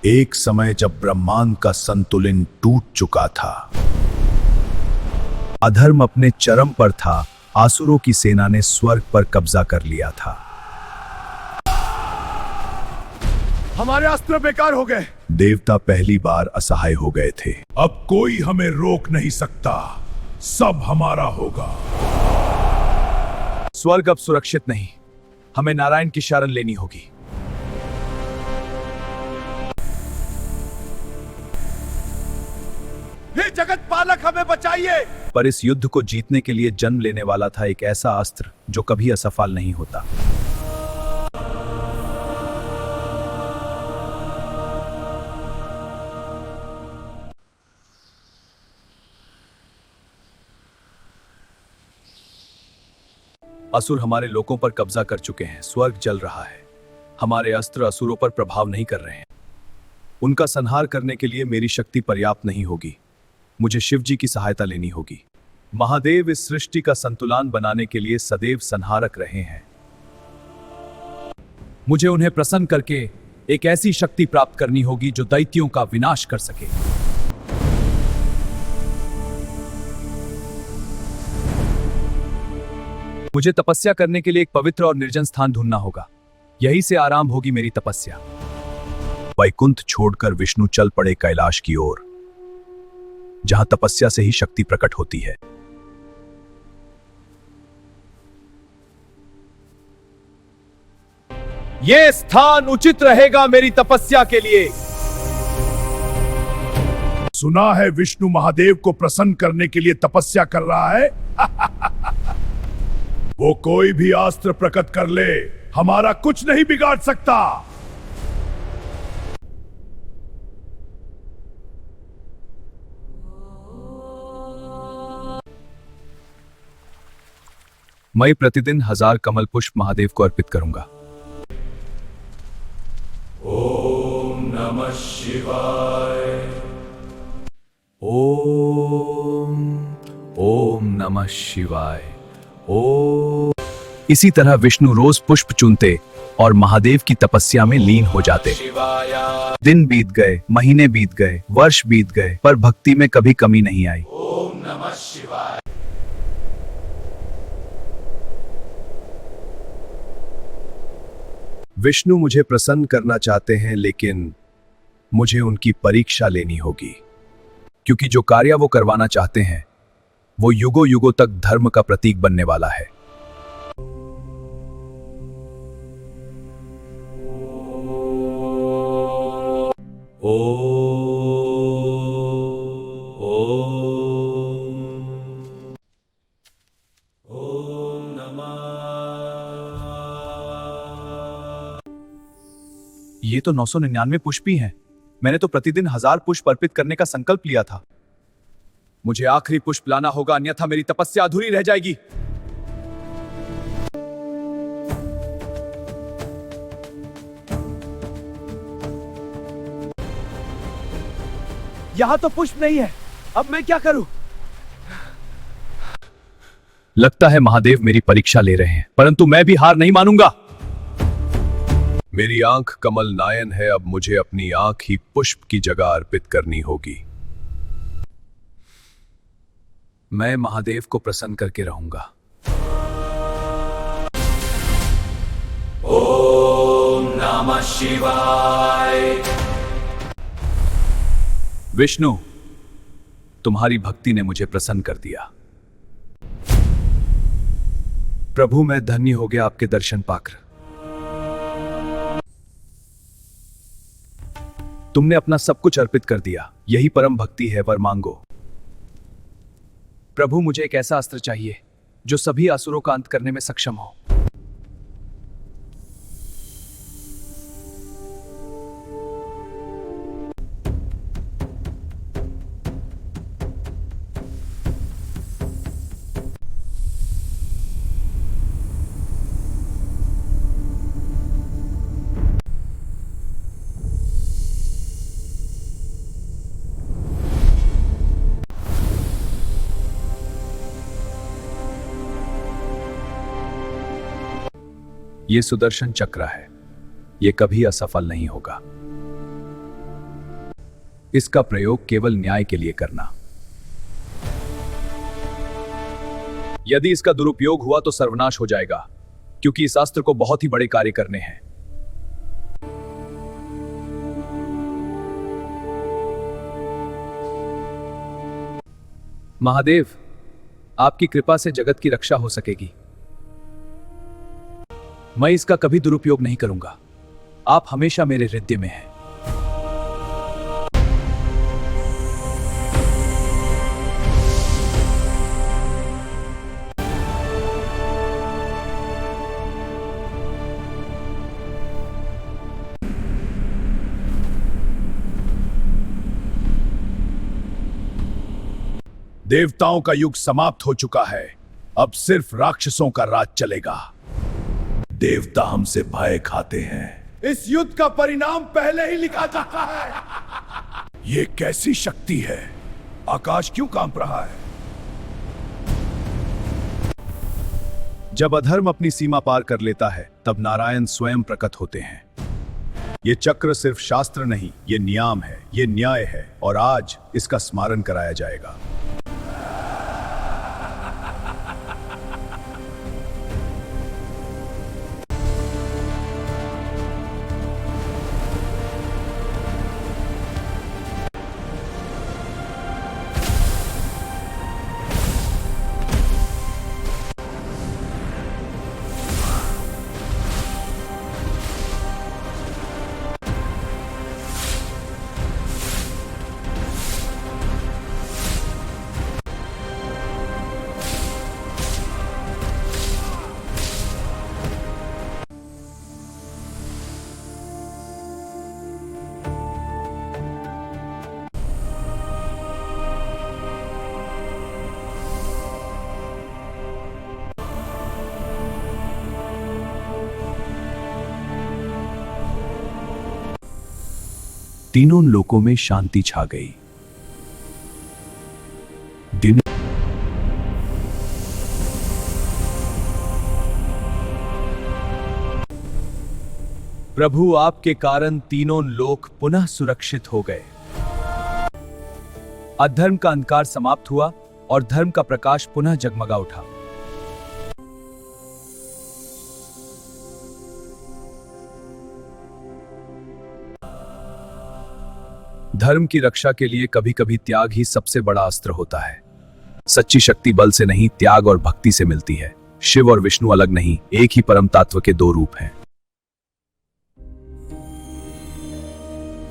एक समय जब ब्रह्मांड का संतुलन टूट चुका था, अधर्म अपने चरम पर था, आसुरों की सेना ने स्वर्ग पर कब्जा कर लिया था। हमारे अस्त्र बेकार हो गए। देवता पहली बार असहाय हो गए थे। अब कोई हमें रोक नहीं सकता, सब हमारा होगा। स्वर्ग अब सुरक्षित नहीं, हमें नारायण की शरण लेनी होगी। हे जगत पालक, हमें बचाइए। पर इस युद्ध को जीतने के लिए जन्म लेने वाला था एक ऐसा अस्त्र जो कभी असफल नहीं होता। असुर हमारे लोगों पर कब्जा कर चुके हैं, स्वर्ग जल रहा है। हमारे अस्त्र असुरों पर प्रभाव नहीं कर रहे हैं। उनका संहार करने के लिए मेरी शक्ति पर्याप्त नहीं होगी, मुझे शिव जी की सहायता लेनी होगी। महादेव इस सृष्टि का संतुलन बनाने के लिए सदैव संहारक रहे हैं। मुझे उन्हें प्रसन्न करके एक ऐसी शक्ति प्राप्त करनी होगी जो दैत्यों का विनाश कर सके। मुझे तपस्या करने के लिए एक पवित्र और निर्जन स्थान ढूंढना होगा, यहीं से आराम होगी मेरी तपस्या। वैकुंठ छोड़कर विष्णु चल पड़े कैलाश की ओर, जहां तपस्या से ही शक्ति प्रकट होती है। यह स्थान उचित रहेगा मेरी तपस्या के लिए। सुना है विष्णु महादेव को प्रसन्न करने के लिए तपस्या कर रहा है। वो कोई भी अस्त्र प्रकट कर ले, हमारा कुछ नहीं बिगाड़ सकता। मैं प्रतिदिन 1000 कमल पुष्प महादेव को अर्पित करूंगा। ओम नमः शिवाय। ओम नमः शिवाय। इसी तरह विष्णु रोज पुष्प चुनते और महादेव की तपस्या में लीन हो जाते। दिन बीत गए, महीने बीत गए, वर्ष बीत गए, पर भक्ति में कभी कमी नहीं आई। ओम नमः शिवाय। विष्णु मुझे प्रसन्न करना चाहते हैं, लेकिन मुझे उनकी परीक्षा लेनी होगी, क्योंकि जो कार्य वो करवाना चाहते हैं वो युगों युगों तक धर्म का प्रतीक बनने वाला है। ये तो 999 पुष्प ही हैं। मैंने तो प्रतिदिन 1000 पुष्प अर्पित करने का संकल्प लिया था। मुझे आखिरी पुष्प लाना होगा, अन्यथा मेरी तपस्या अधूरी रह जाएगी। यहां तो पुष्प नहीं है, अब मैं क्या करूं? लगता है महादेव मेरी परीक्षा ले रहे हैं, परंतु मैं भी हार नहीं मानूंगा। मेरी आंख कमल नायन है, अब मुझे अपनी आंख ही पुष्प की जगह अर्पित करनी होगी। मैं महादेव को प्रसन्न करके रहूंगा। ओम नमः शिवाय। विष्णु, तुम्हारी भक्ति ने मुझे प्रसन्न कर दिया। प्रभु, मैं धन्य हो गया आपके दर्शन पाकर। तुमने अपना सब कुछ अर्पित कर दिया, यही परम भक्ति है, वर मांगो। प्रभु, मुझे एक ऐसा अस्त्र चाहिए जो सभी असुरों का अंत करने में सक्षम हो। ये सुदर्शन चक्र है, ये कभी असफल नहीं होगा। इसका प्रयोग केवल न्याय के लिए करना। यदि इसका दुरुपयोग हुआ तो सर्वनाश हो जाएगा, क्योंकि इस अस्त्र को बहुत ही बड़े कार्य करने हैं। महादेव, आपकी कृपा से जगत की रक्षा हो सकेगी। मैं इसका कभी दुरुपयोग नहीं करूंगा। आप हमेशा मेरे हृदय में हैं। देवताओं का युग समाप्त हो चुका है, अब सिर्फ राक्षसों का राज चलेगा। देवता हमसे भय खाते हैं। इस युद्ध का परिणाम पहले ही लिखा जाता है। ये कैसी शक्ति है? आकाश क्यों कांप रहा है? जब अधर्म अपनी सीमा पार कर लेता है, तब नारायण स्वयं प्रकट होते हैं। ये चक्र सिर्फ शास्त्र नहीं, ये नियम है, ये न्याय है, और आज इसका स्मरण कराया जाएगा। तीनों लोकों में शांति छा गई। दिन प्रभु, आपके कारण तीनों लोक पुनः सुरक्षित हो गए। अधर्म का अंधकार समाप्त हुआ और धर्म का प्रकाश पुनः जगमगा उठा। धर्म की रक्षा के लिए कभी कभी त्याग ही सबसे बड़ा अस्त्र होता है। सच्ची शक्ति बल से नहीं, त्याग और भक्ति से मिलती है। शिव और विष्णु अलग नहीं, एक ही परम तत्व के दो रूप हैं।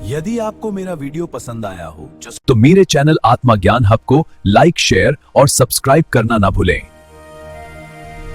यदि आपको मेरा वीडियो पसंद आया हो तो मेरे चैनल आत्मा ज्ञान हब को लाइक, शेयर और सब्सक्राइब करना ना भूलें।